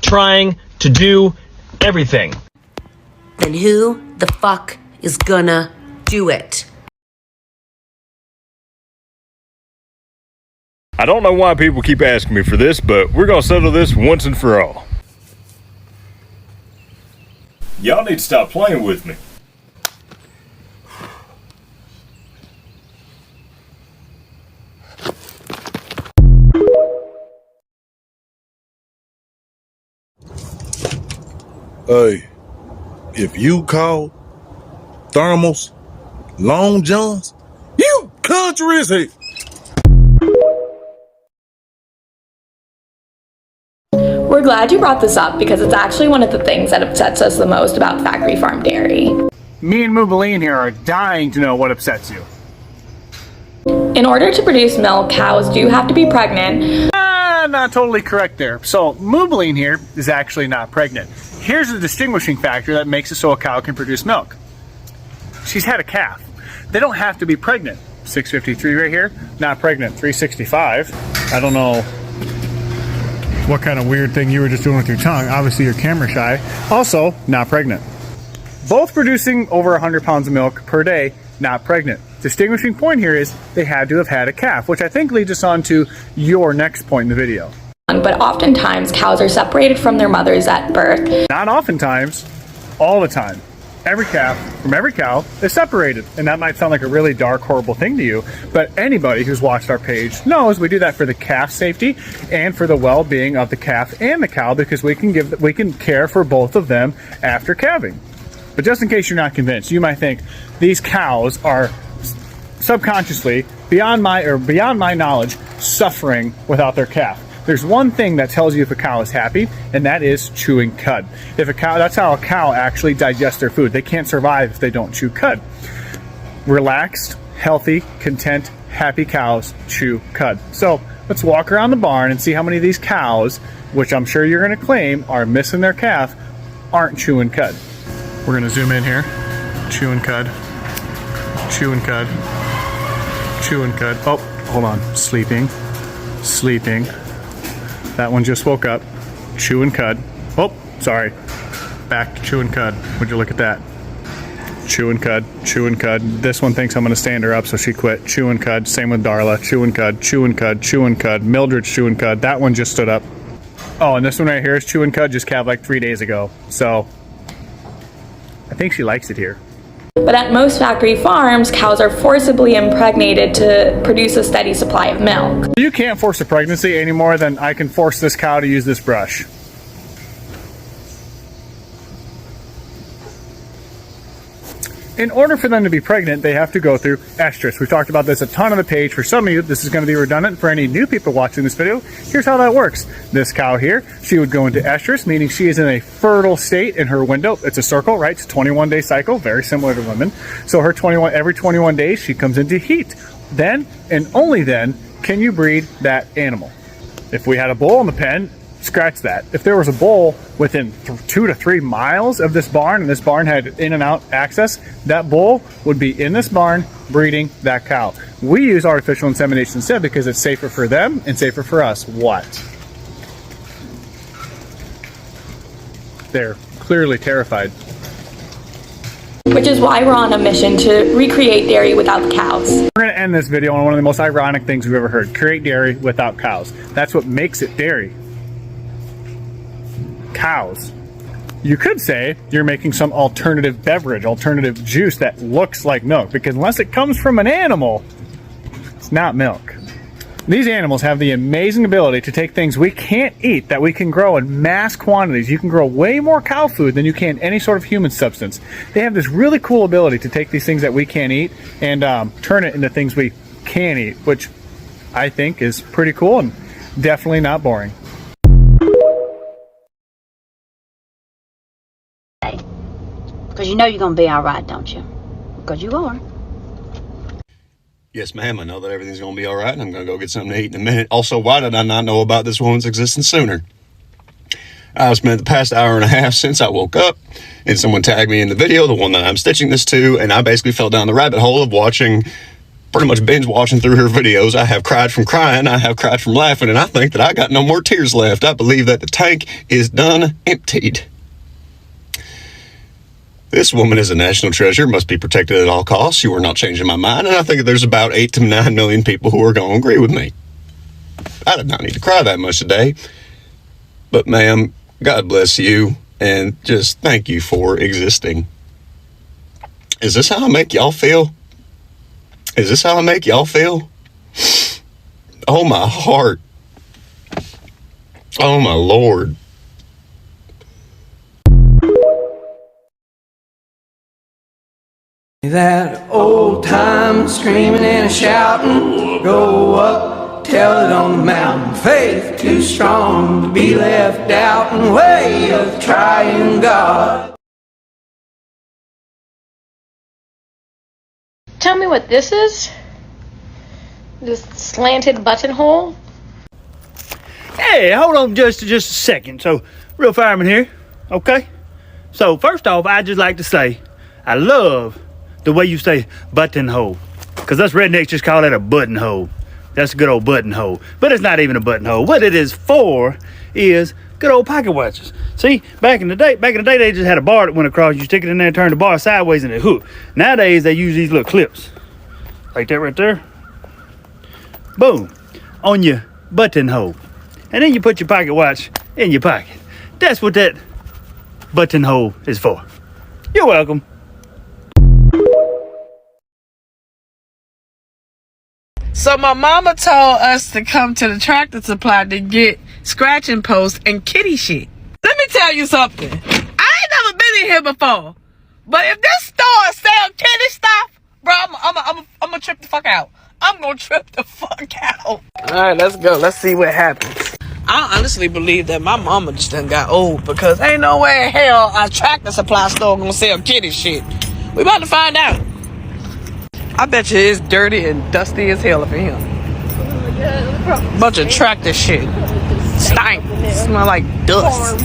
trying to do everything. Then who the fuck is gonna do it? I don't know why people keep asking me for this, but we're gonna settle this once and for all. Y'all need to stop playing with me. Hey, if you call thermals Long Johns, you country as hell. We're glad you brought this up because it's actually one of the things that upsets us the most about factory farm dairy. Me and Moobaleen here are dying to know what upsets you. In order to produce milk, cows do have to be pregnant. Not totally correct there. So Moobaleen here is actually not pregnant. Here's the distinguishing factor that makes it so a cow can produce milk. She's had a calf. They don't have to be pregnant. 653 right here, not pregnant. 365. I don't know what kind of weird thing you were just doing with your tongue. Obviously you're camera shy. Also, not pregnant. Both producing over 100 pounds of milk per day, not pregnant. Distinguishing point here is they had to have had a calf, which I think leads us on to your next point in the video. But oftentimes cows are separated from their mothers at birth. Not oftentimes, all the time. Every calf from every cow is separated. And that might sound like a really dark, horrible thing to you, but anybody who's watched our page knows we do that for the calf safety and for the well-being of the calf and the cow, because we can care for both of them after calving. But just in case you're not convinced, you might think these cows are subconsciously, beyond my knowledge, suffering without their calf. There's one thing that tells you if a cow is happy, and that is chewing cud. That's how a cow actually digests their food. They can't survive if they don't chew cud. Relaxed, healthy, content, happy cows chew cud. So let's walk around the barn and see how many of these cows, which I'm sure you're going to claim are missing their calf, aren't chewing cud. We're going to zoom in here. Chewing cud. Chewing cud. Chewing cud. Oh, hold on. Sleeping. Sleeping. That one just woke up. Chewing cud. Oh, sorry. Back to chewing cud. Would you look at that? Chewing cud. Chewing cud. This one thinks I'm going to stand her up, so she quit. Chewing cud. Same with Darla. Chewing cud. Chewing cud. Chewing cud. Mildred's chewing cud. That one just stood up. Oh, and this one right here is chewing cud. Just calved like 3 days ago. So I think she likes it here. But at most factory farms, cows are forcibly impregnated to produce a steady supply of milk. You can't force a pregnancy any more than I can force this cow to use this brush. In order for them to be pregnant, they have to go through estrus. We've talked about this a ton on the page. For some of you, this is going to be redundant. For any new people watching this video, here's how that works. This cow here, she would go into estrus, meaning she is in a fertile state in her window. It's a circle, right? It's a 21-day cycle, very similar to women. So every 21 days, she comes into heat. Then, and only then, can you breed that animal. If we had a bull in the pen, scratch that. If there was a bull within 2 to 3 miles of this barn, and this barn had in and out access, that bull would be in this barn breeding that cow. We use artificial insemination instead because it's safer for them and safer for us. What? They're clearly terrified. Which is why we're on a mission to recreate dairy without the cows. We're going to end this video on one of the most ironic things we've ever heard. Create dairy without cows. That's what makes it dairy. Cows. You could say you're making some alternative beverage, alternative juice that looks like milk, because unless it comes from an animal, it's not milk. These animals have the amazing ability to take things we can't eat that we can grow in mass quantities. You can grow way more cow food than you can any sort of human substance. They have this really cool ability to take these things that we can't eat and turn it into things we can eat, which I think is pretty cool and definitely not boring. Because you know you're going to be all right, don't you? Because you are. Yes, ma'am. I know that everything's going to be all right, and I'm going to go get something to eat in a minute. Also, why did I not know about this woman's existence sooner? I've spent the past hour and a half since I woke up, and someone tagged me in the video, the one that I'm stitching this to, and I basically fell down the rabbit hole of watching pretty much binge watching through her videos. I have cried from crying, I have cried from laughing, and I think that I got no more tears left. I believe that the tank is done emptied. This woman is a national treasure, must be protected at all costs. You are not changing my mind, and I think there's about 8 to 9 million people who are going to agree with me. I did not need to cry that much today, but ma'am, God bless you, and just thank you for existing. Is this how I make y'all feel? Is this how I make y'all feel? Oh, my heart. Oh, my Lord. That old time screaming and shouting, go up, tell it on the mountain. Faith too strong to be left out, and way of trying God. Tell me what this is? This slanted buttonhole? Hey, hold on just a second. So, real fireman here, okay? So, first off, I'd just like to say, I love the way you say buttonhole. Because us rednecks just call that a buttonhole. That's a good old buttonhole. But it's not even a buttonhole. What it is for is good old pocket watches. See, back in the day, they just had a bar that went across. You stick it in there and turn the bar sideways and it hook. Nowadays, they use these little clips. Like that right there. Boom. On your buttonhole. And then you put your pocket watch in your pocket. That's what that buttonhole is for. You're welcome. So my mama told us to come to the Tractor Supply to get scratching posts and kitty shit. Let me tell you something. I ain't never been in here before. But if this store sell kitty stuff, bro, I'm gonna trip the fuck out. I'm gonna trip the fuck out. All right, let's go. Let's see what happens. I honestly believe that my mama just done got old, because ain't no way in hell a Tractor Supply store gonna sell kitty shit. We about to find out. I bet you it's dirty and dusty as hell up in here. Bunch of tractor shit. Stank. Smell like dust.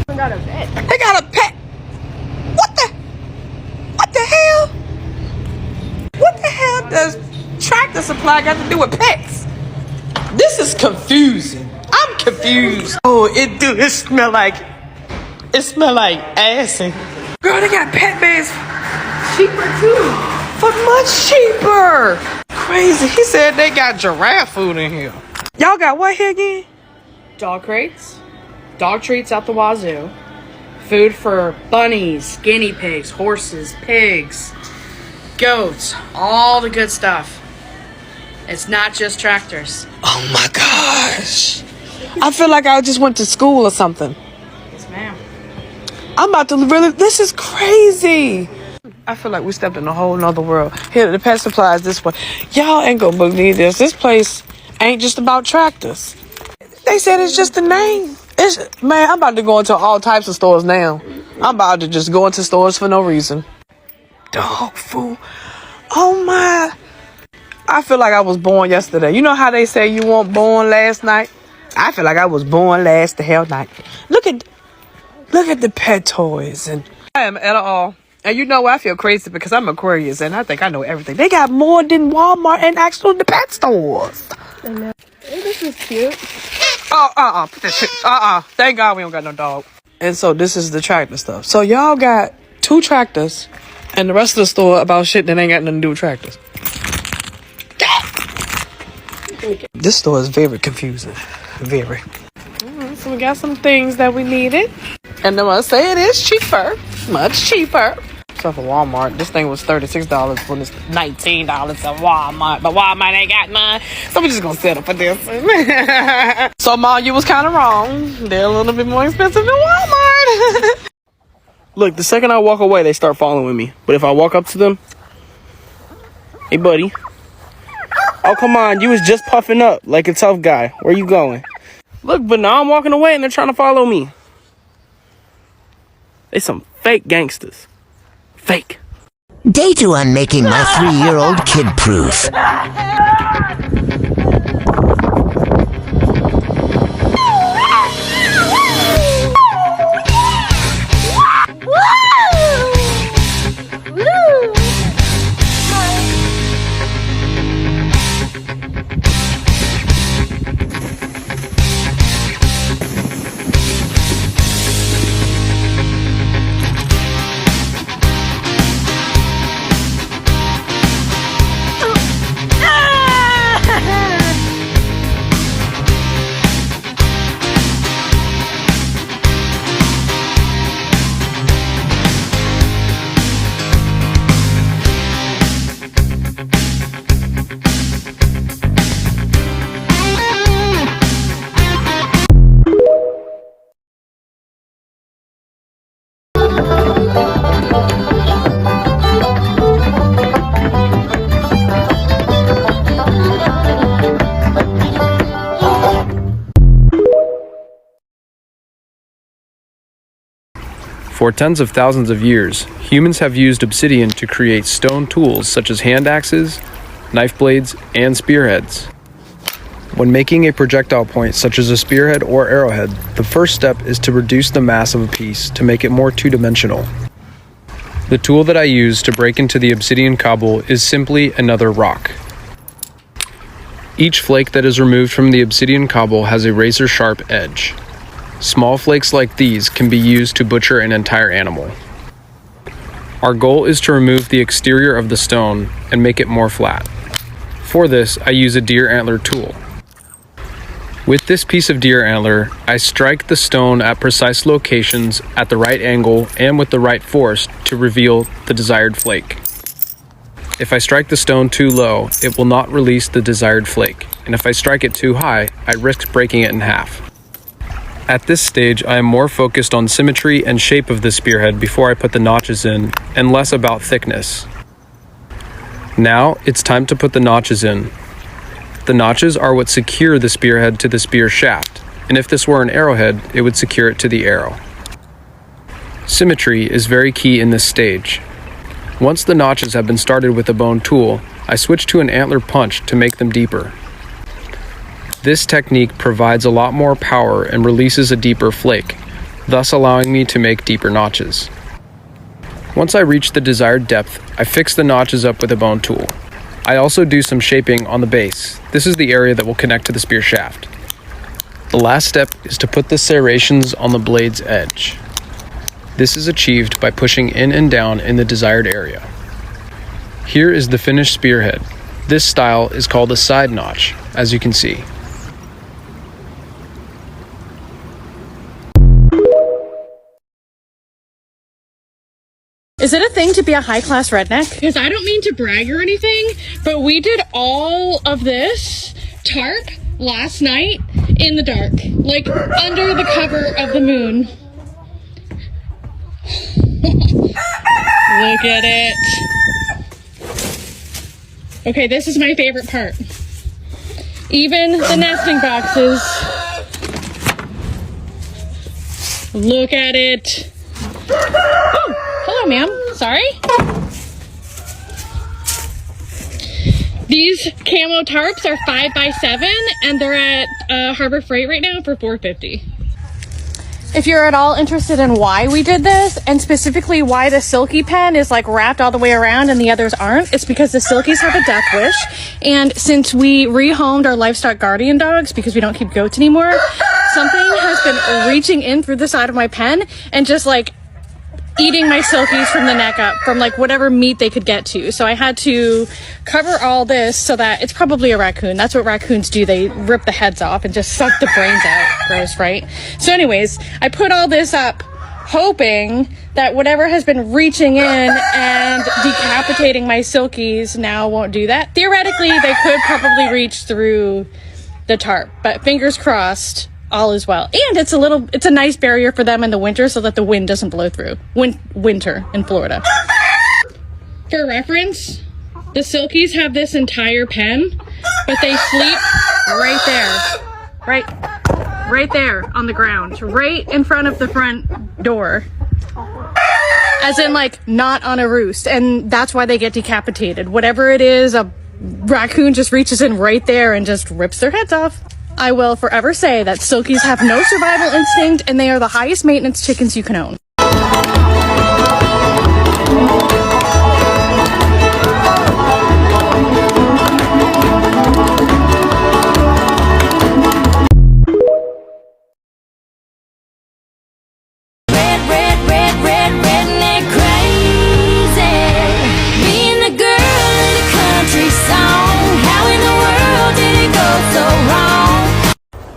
They got a pet. They got a pet. What the hell? What the hell does Tractor Supply got to do with pets? This is confusing. I'm confused. Oh, it do. It smell like ass. Girl, they got pet beds cheaper too. For much cheaper. Crazy. He said they got giraffe food in here. Y'all got what here again? Dog crates, dog treats out the wazoo, food for bunnies, guinea pigs, horses, pigs, goats, all the good stuff. It's not just tractors. Oh my gosh. I feel like I just went to school or something. Yes, ma'am. I'm about to really, this is crazy. I feel like we stepped in a whole nother world. Here, the pet supply is this way. Y'all ain't gonna believe this. This place ain't just about tractors. They said it's just a name. Man, I'm about to go into all types of stores now. I'm about to just go into stores for no reason. Dog food. Oh my. I feel like I was born yesterday. You know how they say you weren't born last night? I feel like I was born last the hell night. Look at the pet toys. And I am at all. And you know what? I feel crazy because I'm Aquarius and I think I know everything. They got more than Walmart and actually the pet stores. This is cute. Put that shit. Thank God we don't got no dog. And so this is the tractor stuff. So y'all got 2 tractors and the rest of the store about shit that ain't got nothing to do with tractors. This store is very confusing. Very. So we got some things that we needed. And I'm gonna say it is cheaper. Much cheaper. Except for Walmart. This thing was $36 when it's $19 at Walmart. But Walmart ain't got none. So we're just gonna settle for this. So Mom, you was kind of wrong. They're a little bit more expensive than Walmart. Look, the second I walk away, they start following me. But if I walk up to them, hey buddy. Oh, come on. You was just puffing up like a tough guy. Where you going? Look, but now I'm walking away and they're trying to follow me. They some fake gangsters. Fake. Day 2 on making my 3-year-old kid-proof. For tens of thousands of years, humans have used obsidian to create stone tools such as hand axes, knife blades, and spearheads. When making a projectile point such as a spearhead or arrowhead, the first step is to reduce the mass of a piece to make it more two-dimensional. The tool that I use to break into the obsidian cobble is simply another rock. Each flake that is removed from the obsidian cobble has a razor-sharp edge. Small flakes like these can be used to butcher an entire animal. Our goal is to remove the exterior of the stone and make it more flat. For this, I use a deer antler tool. With this piece of deer antler, I strike the stone at precise locations at the right angle and with the right force to reveal the desired flake. If I strike the stone too low, it will not release the desired flake, and if I strike it too high, I risk breaking it in half. At this stage, I am more focused on symmetry and shape of the spearhead before I put the notches in, and less about thickness. Now, it's time to put the notches in. The notches are what secure the spearhead to the spear shaft, and if this were an arrowhead, it would secure it to the arrow. Symmetry is very key in this stage. Once the notches have been started with a bone tool, I switch to an antler punch to make them deeper. This technique provides a lot more power and releases a deeper flake, thus allowing me to make deeper notches. Once I reach the desired depth, I fix the notches up with a bone tool. I also do some shaping on the base. This is the area that will connect to the spear shaft. The last step is to put the serrations on the blade's edge. This is achieved by pushing in and down in the desired area. Here is the finished spearhead. This style is called a side notch, as you can see. Is it a thing to be a high-class redneck? Because I don't mean to brag or anything, but we did all of this tarp last night in the dark, like under the cover of the moon. Look at it. Okay, this is my favorite part. Even the nesting boxes. Look at it. Oh, hello, ma'am. Sorry. These camo tarps are 5x7 and they're at Harbor Freight right now for $4.50. If you're at all interested in why we did this, and specifically why the silky pen is like wrapped all the way around and the others aren't, it's because the silkies have a death wish. And since we rehomed our livestock guardian dogs because we don't keep goats anymore, something has been reaching in through the side of my pen and just like eating my silkies from the neck up, from like whatever meat they could get to. So I had to cover all this so that it's probably a raccoon. That's what raccoons do. They rip the heads off and just suck the brains out. Gross, right? So anyways, I put all this up hoping that whatever has been reaching in and decapitating my silkies now won't do that. Theoretically, they could probably reach through the tarp, but fingers crossed, all is well. And it's a nice barrier for them in the winter so that the wind doesn't blow through. Winter in Florida. For reference, the silkies have this entire pen, but they sleep right there. Right there on the ground. Right in front of the front door. As in like not on a roost. And that's why they get decapitated. Whatever it is, a raccoon just reaches in right there and just rips their heads off. I will forever say that silkies have no survival instinct and they are the highest maintenance chickens you can own.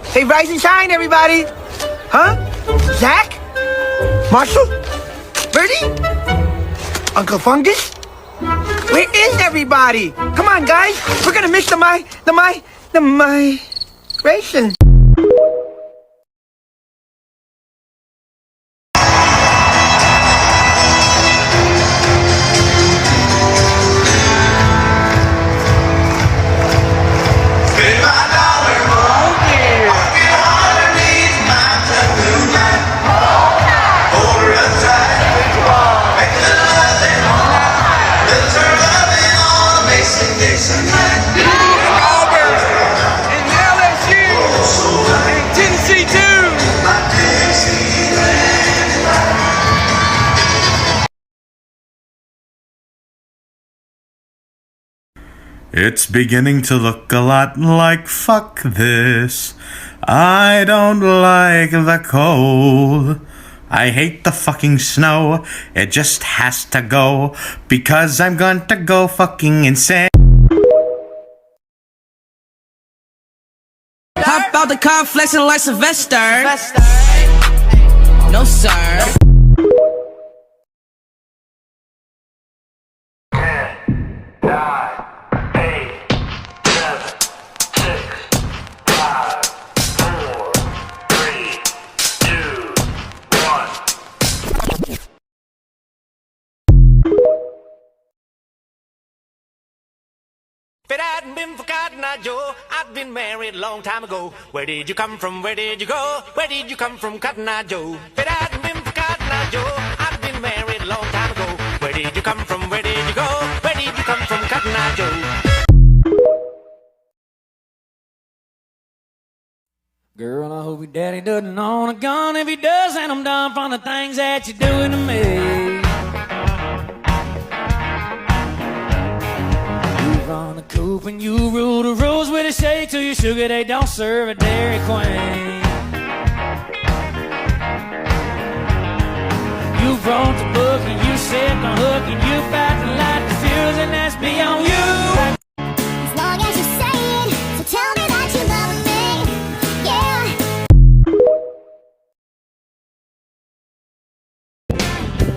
Hey, rise and shine, everybody! Huh? Zach? Marshall? Birdie? Uncle Fungus? Where is everybody? Come on, guys! We're gonna miss the migration. It's beginning to look a lot like fuck this. I don't like the cold. I hate the fucking snow. It just has to go because I'm going to go fucking insane. Hop out the car flexing like Sylvester. No sir. If it hadn't been for Cotton Eye Joe, I'd been married a long time ago. Where did you come from? Where did you go? Where did you come from, Cotton Eye Joe? If it hadn't been for Cotton Eye Joe, I'd been married a long time ago. Where did you come from? Where did you go? Where did you come from, Cotton Eye Joe? Girl, I hope your daddy doesn't own a gun. If he does, then I'm done from the things that you're doing to me. Run a coop and you rule the rules with a shake to your sugar they don't serve at Dairy Queen. You wrote the book and you set the hook and you fight to light the fuse and that's beyond you. As long as you say it, so tell me that you love me, yeah.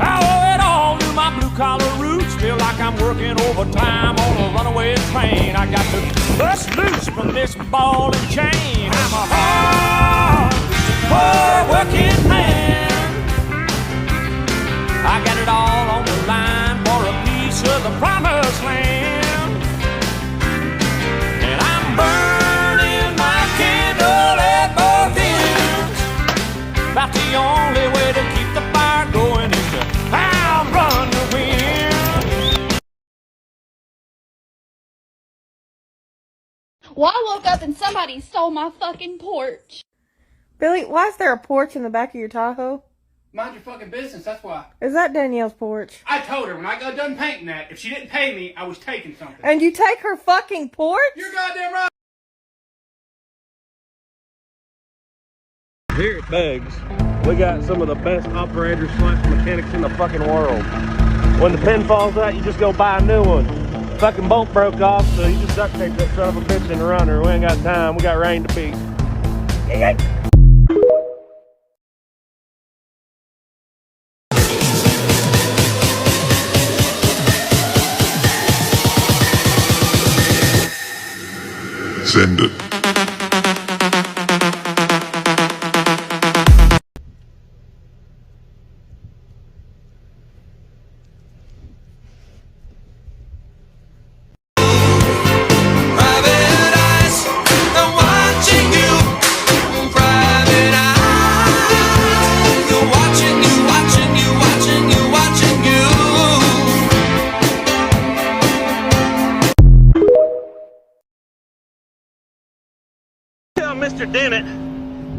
I owe it all to my blue collar roots. Feel like I'm working overtime on a runaway train. I got to bust loose from this ball and chain. I'm a hard working man. I got it all on the line for a piece of the promised land. And I'm burning my candle at both ends. About the only way to keep the fire going is to outrun the wind. Well, I woke up and somebody stole my fucking porch. Billy, why is there a porch in the back of your Tahoe? Mind your fucking business, that's why. Is that Danielle's porch? I told her when I got done painting that, if she didn't pay me, I was taking something. And you take her fucking porch? You're goddamn right. Here at Beggs, we got some of the best operators / mechanics in the fucking world. When the pin falls out, you just go buy a new one. Fucking bolt broke off, so you just duct tape that son of a bitch in the runner. We ain't got time. We got rain to beat. Send it. Mr. Dennett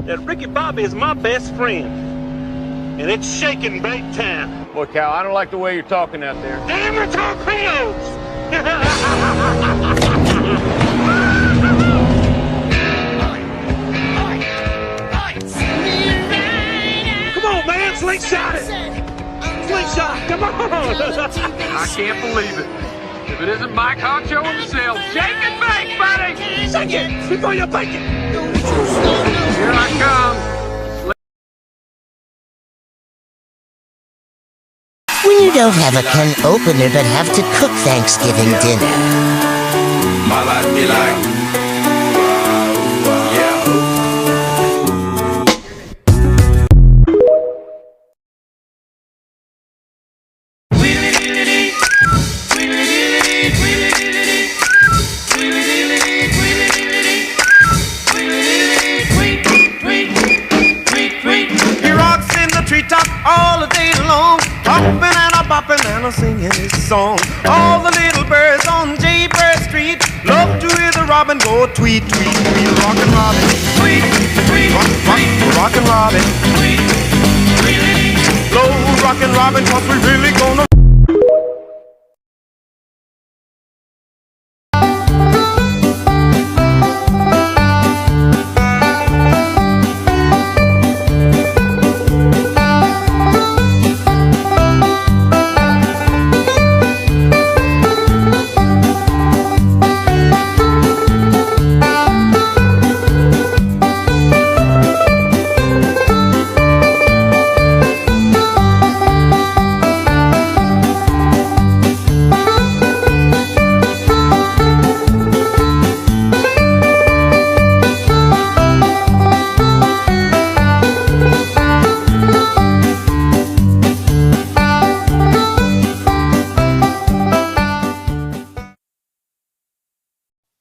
that Ricky Bobby is my best friend. And it's shaking big time. Boy, Cal, I don't like the way you're talking out there. Damn the torpedoes! Come on, man, slingshot it! Slingshot, come on! I can't believe it. If it isn't Mike Honcho himself, shake and bake, buddy! Shake it before you bake it! Here I come. When you don't have a can opener but have to cook Thanksgiving dinner. My life be like, all the day long, hopping and a bopping and a singing his song. All the little birds on Jaybird Street love to hear the robin go tweet, tweet, tweet. Rockin' Robin, tweet, tweet, rockin' Robin, tweet, tweet. Slow rockin' Robin, 'cause we really gonna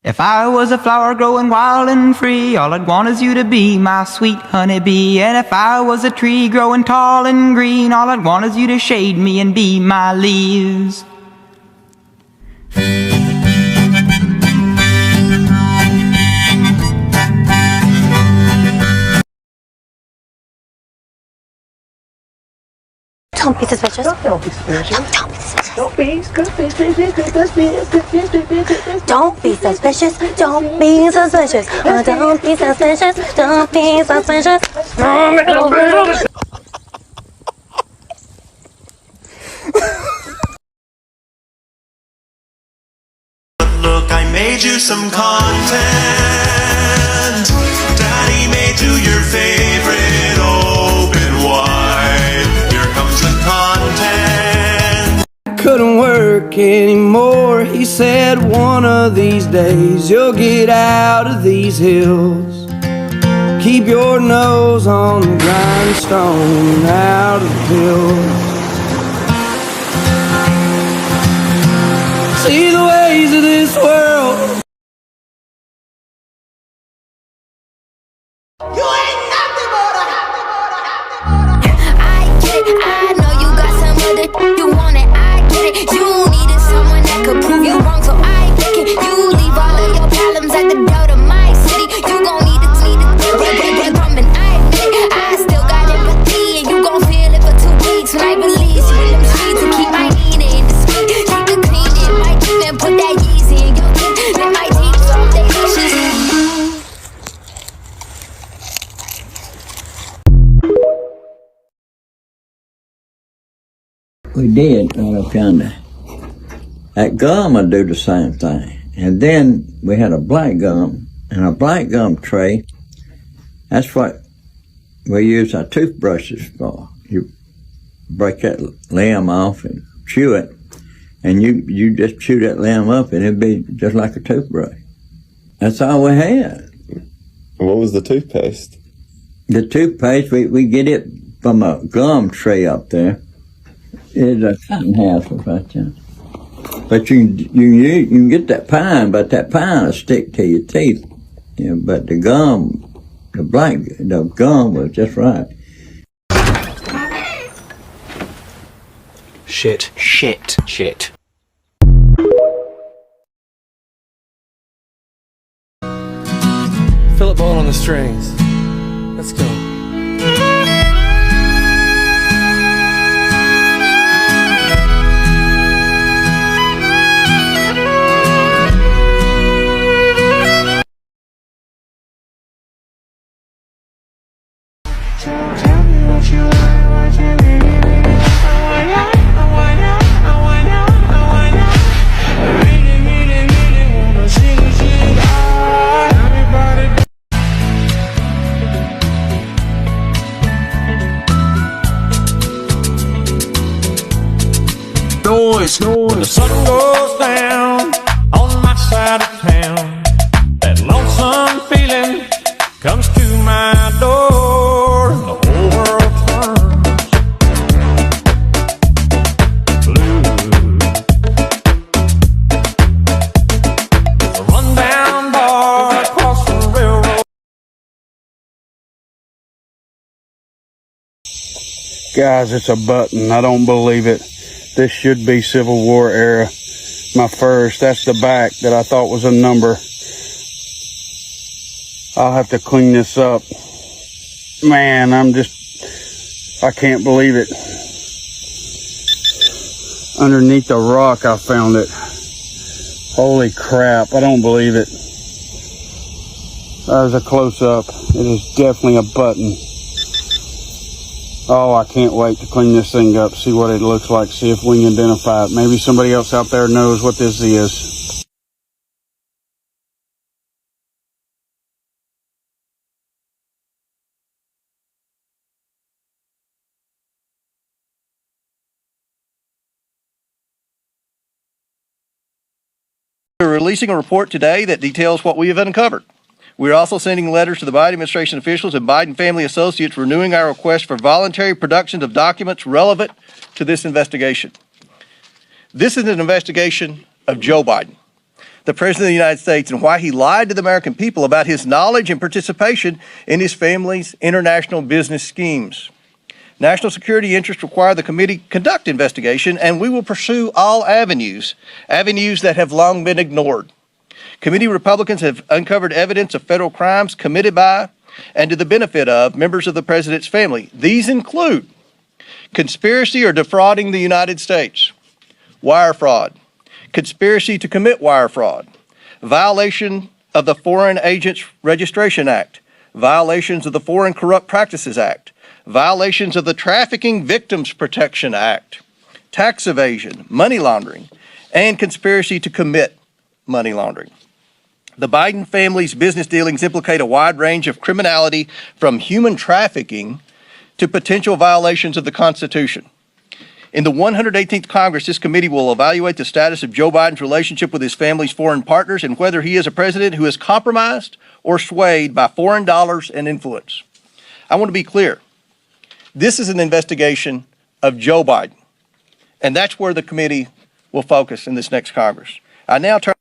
If I was a flower growing wild and free, all I'd want is you to be my sweet honeybee. And if I was a tree growing tall and green, all I'd want is you to shade me and be my leaves. Don't be suspicious. Don't be suspicious. Don't be suspicious. Don't be suspicious. Don't be suspicious. Don't be suspicious. Don't be suspicious. Don't be suspicious. Look, I made you some content. Daddy made you your favorite open wide. Here comes the content. Couldn't work anymore. He said one of these days you'll get out of these hills. Keep your nose on the grindstone and out of the hills. See the ways of this world. I know you got some other you want it, I get it. You needed someone that could prove you wrong, so I take it. You leave all of your problems at the door to my city. You gon' need it from an I admit it. I still got empathy, and you gon' feel it for 2 weeks when I release you in them streets and keep my need in the sweet. Keep it clean in my teeth and put that Yeezy in your teeth. Let my teeth so they dishes. We did, kinda. That gum would do the same thing. And then we had a black gum, and a black gum tray, that's what we use our toothbrushes for. You break that limb off and chew it, and you just chew that limb up and it'd be just like a toothbrush. That's all we had. What was the toothpaste? The toothpaste, we get it from a gum tray up there. It's a cotton house right there. But you can get that pine, but that pine will stick to your teeth. You know, but the gum was just right. Shit. Philip Ball on the strings. Let's go. When the sun goes down on my side of town, that lonesome feeling comes to my door, and the whole world turns blue. There's a rundown bar across the railroad. Guys, it's a button. I don't believe it. This should be Civil War era. My first. That's the back that I thought was a number. I'll have to clean this up. Man, I can't believe it. Underneath the rock I found it. Holy crap, I don't believe it. That was a close-up. It is definitely a button. Oh, I can't wait to clean this thing up, see what it looks like, see if we can identify it. Maybe somebody else out there knows what this is. We're releasing a report today that details what we have uncovered. We're also sending letters to the Biden administration officials and Biden family associates renewing our request for voluntary production of documents relevant to this investigation. This is an investigation of Joe Biden. the President of the United States and why he lied to the American people about his knowledge and participation in his family's international business schemes. National security interests require the committee conduct investigation, and we will pursue all avenues that have long been ignored. Committee Republicans have uncovered evidence of federal crimes committed by and to the benefit of members of the president's family. These include conspiracy or defrauding the United States, wire fraud, conspiracy to commit wire fraud, violation of the Foreign Agents Registration Act, violations of the Foreign Corrupt Practices Act, violations of the Trafficking Victims Protection Act, tax evasion, money laundering, and conspiracy to commit money laundering. The Biden family's business dealings implicate a wide range of criminality, from human trafficking to potential violations of the Constitution. In the 118th Congress, this committee will evaluate the status of Joe Biden's relationship with his family's foreign partners and whether he is a president who is compromised or swayed by foreign dollars and influence. I want to be clear. This is an investigation of Joe Biden, and that's where the committee will focus in this next Congress. I now turn.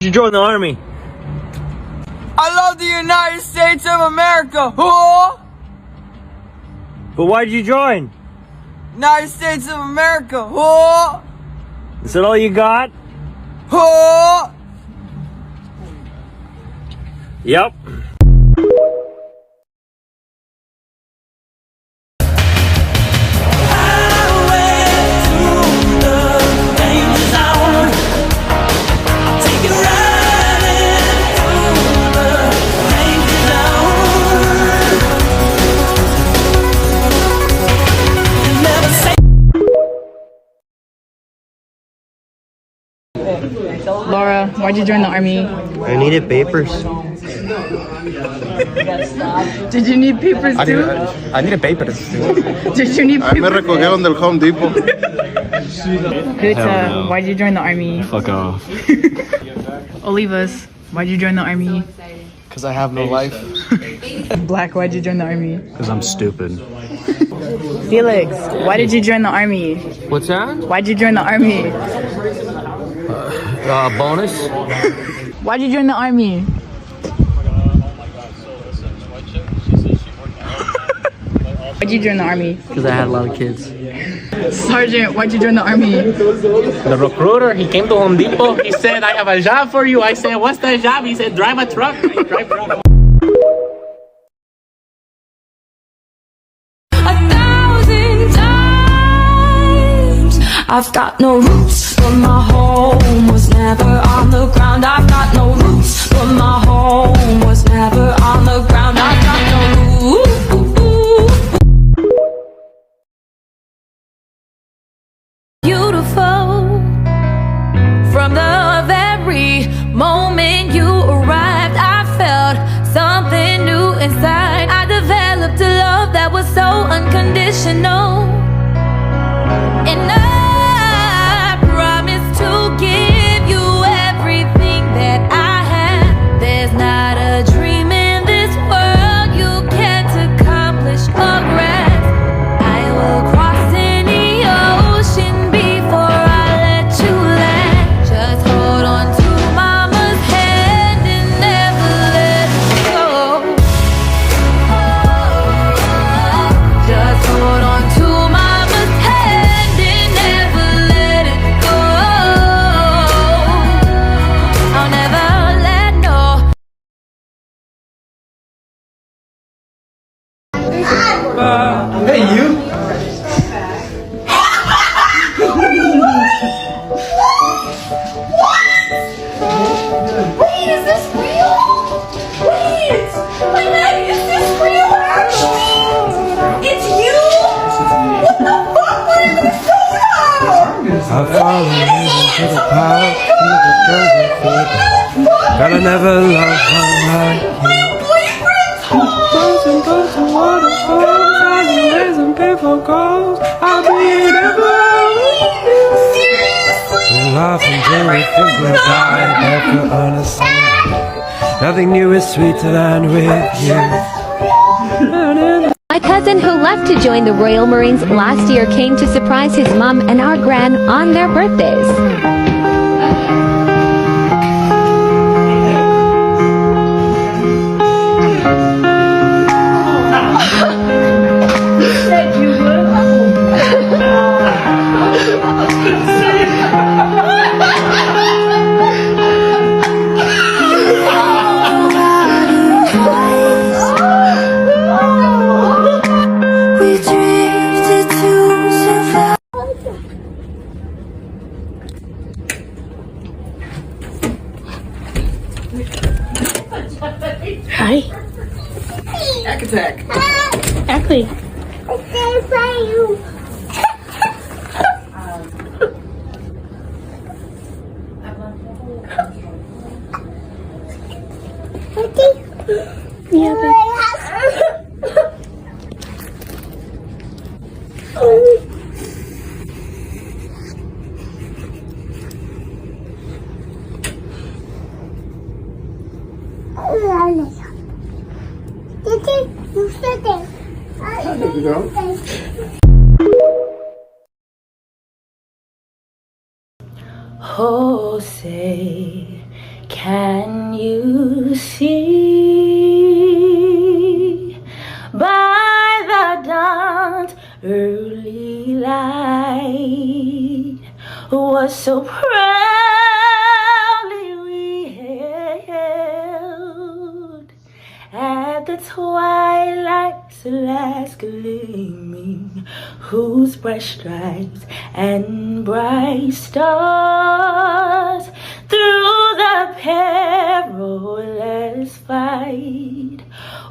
You join the army. I love the United States of America. Whoa! But why did you join? United States of America. Whoa! Is that all you got? Whoa! Yep. Laura, why'd you join the army? I needed papers. Did you need papers too? I needed papers. Did you need papers? Me recogieron del Home Depot. Kuta, why'd you join the army? Fuck off. Olivas, why'd you join the army? Because I have no life. Black, why'd you join the army? Because I'm stupid. Felix, why did you join the army? What's that? Why'd you join the army? Bonus. Why'd you join the army? Why'd you join the army? Because I had a lot of kids. Sergeant, why'd you join the army? The recruiter, he came to Home Depot. He said, I have a job for you. I said, what's that job? He said, drive a truck. I drive truck. I've got no roots, but my home was never on the ground. I've got no roots, but my home was never on the ground. I've got no roots. Beautiful. From the very moment you arrived, I felt something new inside. I developed a love that was so unconditional. And I promise to give you everything that I have. There's not a dream in this world you can't accomplish or grasp. I will cross any ocean before I let you land. Just hold on to mama's hand and never let it go. Just hold on to mama's hand and never let it go. I'll never let go. Hey, you. Wait, is this real? Wait! Wait, Maggie, is this real actually? It's you? What the fuck? What is this going on? I've fallen into the power of the jungle fever. Gotta never love her like you. My boyfriend's home! Frozen water. Nothing new is sweeter than with you. My cousin who left to join the Royal Marines last year came to surprise his mom and our gran on their birthdays. Hi. Attack. Exactly. Oh, say, can you see by the dawn's early light what so proudly we held at the twilight's last gleaming, whose bright stripes and bright stars through the perilous fight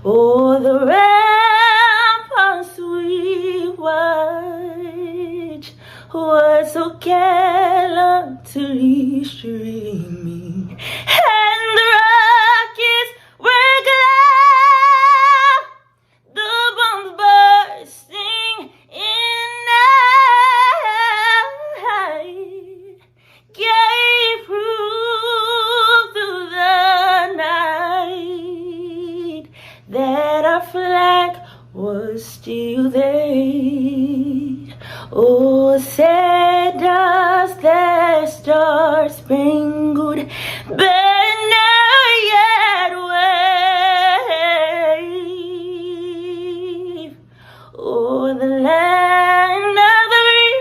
o'er the ramparts we watched was so gallantly streaming, and the rockets were glad, the bombs bursting in night gave proof through the night that our flag was still there. Oh, say does the star-spangled banner yet wave o'er the land of the free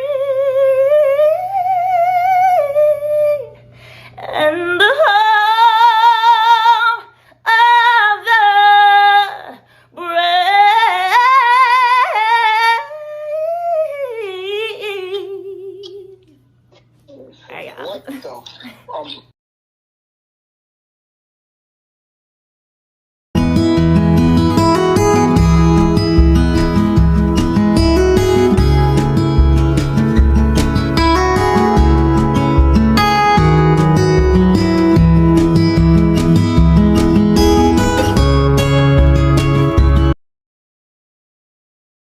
and the home of the brave? What the